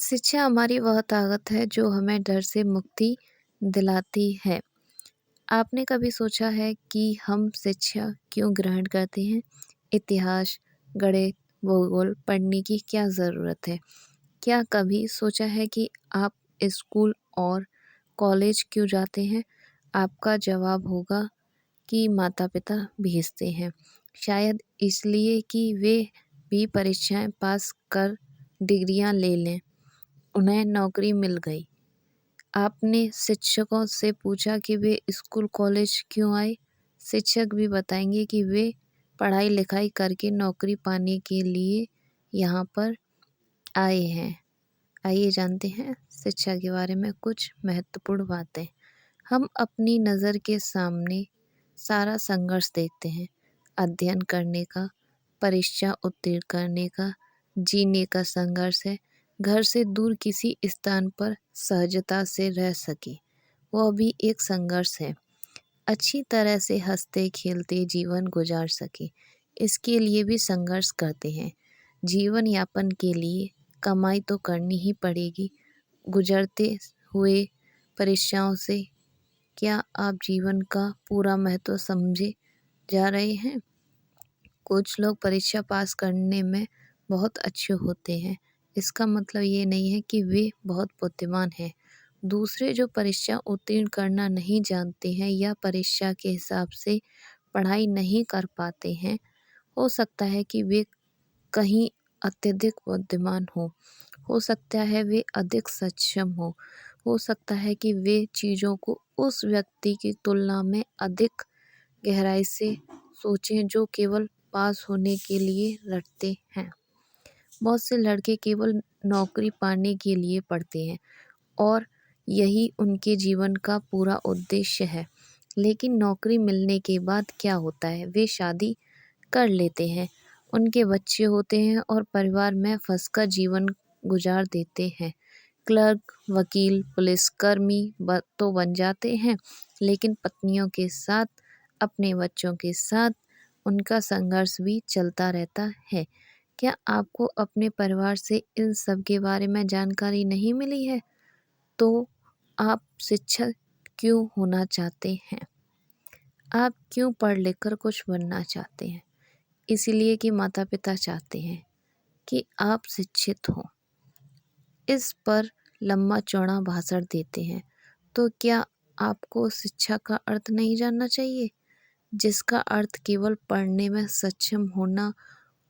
शिक्षा हमारी वह ताकत है जो हमें डर से मुक्ति दिलाती है। आपने कभी सोचा है कि हम शिक्षा क्यों ग्रहण करते हैं? इतिहास, गणित, भूगोल पढ़ने की क्या ज़रूरत है? क्या कभी सोचा है कि आप स्कूल और कॉलेज क्यों जाते हैं? आपका जवाब होगा कि माता-पिता भेजते हैं। शायद इसलिए कि वे भी परीक्षाएँ पास कर डिग्रियाँ ले लें। उन्हें नौकरी मिल गई। आपने शिक्षकों से पूछा कि वे स्कूल कॉलेज क्यों आए? शिक्षक भी बताएंगे कि वे पढ़ाई लिखाई करके नौकरी पाने के लिए यहाँ पर आए हैं। आइए जानते हैं शिक्षा के बारे में कुछ महत्वपूर्ण बातें। हम अपनी नज़र के सामने सारा संघर्ष देखते हैं। अध्ययन करने का, परीक्षा उत्तीर्ण करने का, जीने का संघर्ष है। घर से दूर किसी स्थान पर सहजता से रह सके, वह भी एक संघर्ष है। अच्छी तरह से हंसते खेलते जीवन गुजार सके, इसके लिए भी संघर्ष करते हैं। जीवन यापन के लिए कमाई तो करनी ही पड़ेगी। गुजरते हुए परीक्षाओं से क्या आप जीवन का पूरा महत्व समझे जा रहे हैं? कुछ लोग परीक्षा पास करने में बहुत अच्छे होते हैं। इसका मतलब ये नहीं है कि वे बहुत बुद्धिमान हैं। दूसरे जो परीक्षा उत्तीर्ण करना नहीं जानते हैं या परीक्षा के हिसाब से पढ़ाई नहीं कर पाते हैं, हो सकता है कि वे कहीं अत्यधिक बुद्धिमान हो सकता है वे अधिक सक्षम हो सकता है कि वे चीज़ों को उस व्यक्ति की तुलना में अधिक गहराई से सोचें जो केवल पास होने के लिए रटते हैं। बहुत से लड़के केवल नौकरी पाने के लिए पढ़ते हैं और यही उनके जीवन का पूरा उद्देश्य है। लेकिन नौकरी मिलने के बाद क्या होता है? वे शादी कर लेते हैं, उनके बच्चे होते हैं और परिवार में फंसकर जीवन गुजार देते हैं। क्लर्क, वकील, पुलिसकर्मी तो बन जाते हैं, लेकिन पत्नियों के साथ, अपने बच्चों के साथ उनका संघर्ष भी चलता रहता है। क्या आपको अपने परिवार से इन सब के बारे में जानकारी नहीं मिली है? तो आप शिक्षक क्यों होना चाहते हैं? आप क्यों पढ़ लिख कर कुछ बनना चाहते हैं? इसलिए कि माता-पिता चाहते हैं कि आप शिक्षित हों। इस पर लंबा-चौड़ा भाषण देते हैं। तो क्या आपको शिक्षा का अर्थ नहीं जानना चाहिए? जिसका अर्थ केवल पढ़ने में सक्षम होना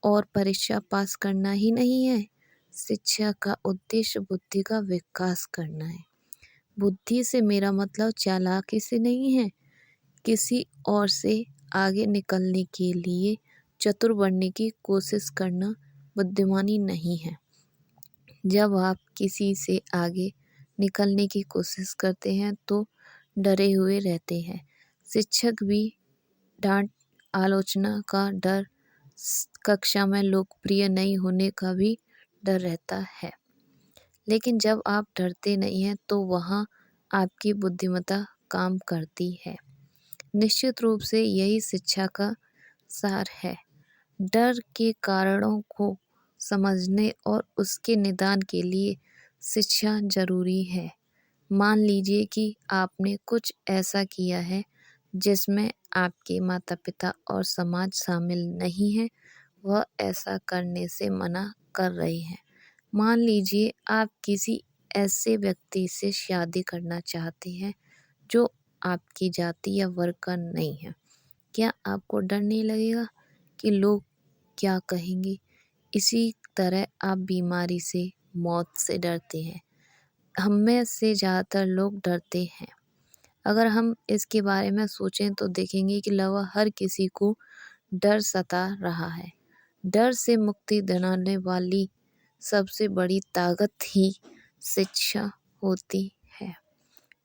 और परीक्षा पास करना ही नहीं है। शिक्षा का उद्देश्य बुद्धि का विकास करना है। बुद्धि से मेरा मतलब चालाकी से नहीं है। किसी और से आगे निकलने के लिए चतुर बनने की कोशिश करना बुद्धिमानी नहीं है। जब आप किसी से आगे निकलने की कोशिश करते हैं तो डरे हुए रहते हैं। शिक्षक भी डांट, आलोचना का डर, कक्षा में लोकप्रिय नहीं होने का भी डर रहता है। लेकिन जब आप डरते नहीं हैं तो वहाँ आपकी बुद्धिमत्ता काम करती है। निश्चित रूप से यही शिक्षा का सार है। डर के कारणों को समझने और उसके निदान के लिए शिक्षा जरूरी है। मान लीजिए कि आपने कुछ ऐसा किया है जिसमें आपके माता-पिता और समाज शामिल नहीं है, वह ऐसा करने से मना कर रहे हैं। मान लीजिए आप किसी ऐसे व्यक्ति से शादी करना चाहते हैं जो आपकी जाति या वर्ग का नहीं है। क्या आपको डर नहीं लगेगा कि लोग क्या कहेंगे? इसी तरह आप बीमारी से, मौत से डरते हैं। हम में से ज़्यादातर लोग डरते हैं। अगर हम इसके बारे में सोचें तो देखेंगे कि लगभग हर किसी को डर सता रहा है। डर से मुक्ति दिलाने वाली सबसे बड़ी ताकत ही शिक्षा होती है।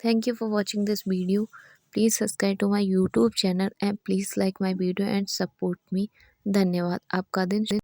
Thank you for watching this video. Please subscribe to my YouTube channel and please like my video and support me. धन्यवाद। आपका दिन